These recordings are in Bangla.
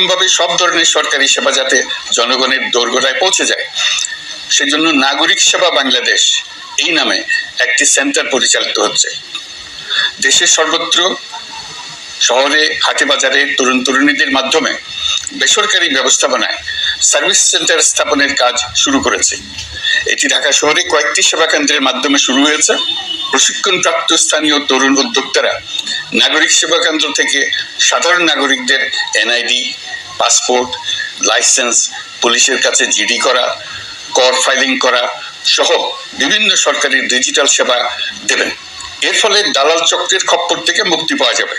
এরকমভাবে সব ধরনের সরকারি সেবা যাতে জনগণের দোরগোড়ায় পৌঁছে যায়, সেজন্য নাগরিক সেবা বাংলাদেশ এই নামে একটি সেন্টার পরিচালিত হচ্ছে। দেশের সর্বত্র শহরে, হাটে বাজারে তরুণ তরুণীদের মাধ্যমে বেসরকারি ব্যবস্থাপনায় সার্ভিস সেন্টার স্থাপনের কাজ শুরু করেছে। এটি ঢাকা শহরে কয়েকটি সেবা কেন্দ্রের মাধ্যমে শুরু হয়েছে। প্রশিক্ষণপ্রাপ্ত স্থানীয় তরুণ উদ্যোক্তারা নাগরিক সেবা কেন্দ্র থেকে সাধারণ নাগরিকদের এনআইডি, পাসপোর্ট, লাইসেন্স, পুলিশের কাছে জিডি করা, কর ফাইলিং করা সহ বিভিন্ন সরকারি ডিজিটাল সেবা দেবেন। এর ফলে দালাল চক্রের খপ্পর থেকে মুক্তি পাওয়া যাবে,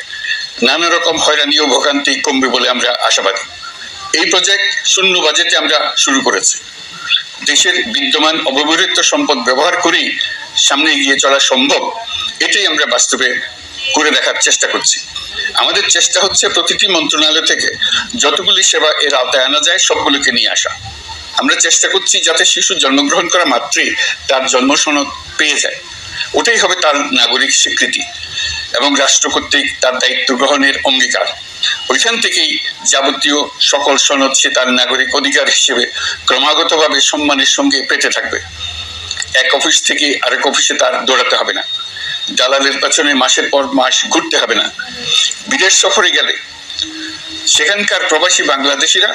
নানা রকম হয়রানি ও ভোগান্তি কমবে বলে আমরা আশাবাদী। এই প্রজেক্ট শূন্য বাজেটে আমরা শুরু করেছি। দেশের বিদ্যমান অব্যবহৃত সম্পদ ব্যবহার করেই সামনে এগিয়ে চলা সম্ভব, এটাই আমরা বাস্তবে করে দেখার চেষ্টা করছি। আমাদের চেষ্টা হচ্ছে প্রতিটি মন্ত্রণালয় থেকে যতগুলি সেবা এর আওতায় আনা যায় সবগুলোকে নিয়ে আসা। আমরা চেষ্টা করছি যাতে শিশু জন্মগ্রহণ করা মাত্রই তার জন্ম সনদ পেয়ে যায়, ওটাই হবে তার নাগরিক স্বীকৃতি এবং রাষ্ট্র কর্তৃক তার দায়িত্ব গ্রহণের অঙ্গীকার। ওইখান থেকেই যাবতীয় সকল সনদ সে তার নাগরিক অধিকার হিসেবে ক্রমাগতভাবে সম্মানের সঙ্গে পেতে থাকবে। এক অফিস থেকে আরেক অফিসে তার দৌড়াতে হবে না, দালালের পেছনে মাসের পর মাস ঘুরতে হবে না। বিদেশ সফরে গেলে সেখানকার প্রবাসী বাংলাদেশিরা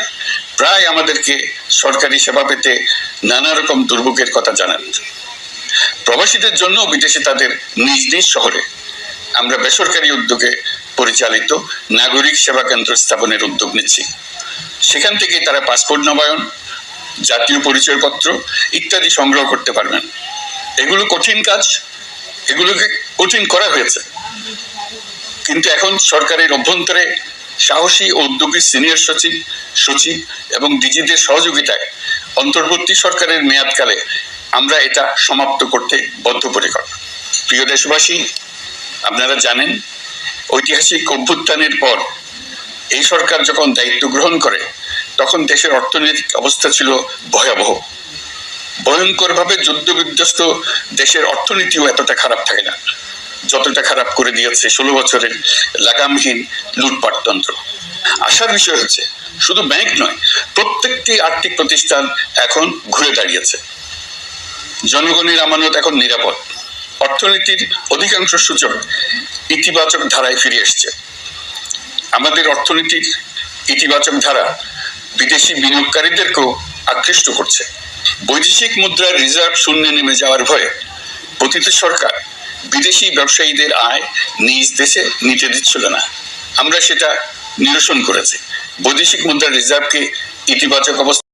প্রায় আমাদেরকে সরকারি সেবা পেতে নানা রকম দুর্ভোগের কথা জানান। প্রবাসীদের জন্য বিদেশে তাদের নিজ নিজ শহরে আমরা বেসরকারি উদ্যোগে পরিচালিত নাগরিক সেবা কেন্দ্র স্থাপনের উদ্যোগ নিচ্ছি। সেখান থেকে তারা পাসপোর্ট নবায়ন, জাতীয় পরিচয়পত্র ইত্যাদি সংগ্রহ করতে পারবেন। এগুলো কঠিন কাজ, এগুলোকে কঠিন করা হয়েছে, কিন্তু এখন সরকারের অভ্যন্তরে সাহসী ও উদ্যোগী সিনিয়র সচিব এবং ডিজিদের সহযোগিতায় অন্তর্বর্তী সরকারের মেয়াদকালে আমরা এটা সমাপ্ত করতে বদ্ধপরিকর। প্রিয় দেশবাসী, আপনারা জানেন ঐতিহাসিক অভ্যুত্থানের পর এই সরকার যখন দায়িত্ব গ্রহণ করে তখন দেশের অর্থনৈতিক অবস্থা ছিল ভয়াবহ। ভয়ঙ্করভাবে যুদ্ধ বিধ্বস্ত দেশের অর্থনীতিও এতটা খারাপ থাকে না যতটা খারাপ করে দিয়েছে 16 বছরের লাগামহীন লুটপাটতন্ত্র। আশার বিষয় হচ্ছে শুধু ব্যাংক নয়, প্রত্যেকটি আর্থিক প্রতিষ্ঠান এখন ঘুরে দাঁড়িয়েছে। জনগণের আমানত এখন নিরাপদ। অর্থনীতির অধিকাংশ সূচক ইতিবাচক ধারায় ফিরে এসছে। আমাদের অর্থনীতির ইতিবাচক ধারা বিদেশি বিনিয়োগকারীদেরকেও আকৃষ্ট করছে। বৈদেশিক মুদ্রার রিজার্ভ শূন্যে নেমে যাওয়ার ভয়ে প্রতিটি সরকার বিদেশি ব্যবসায়ীদের আয় নিজ দেশে নিতে দিচ্ছিল না। আমরা সেটা নিরসন করেছি। বৈদেশিক মুদ্রার রিজার্ভকে ইতিবাচক অবস্থা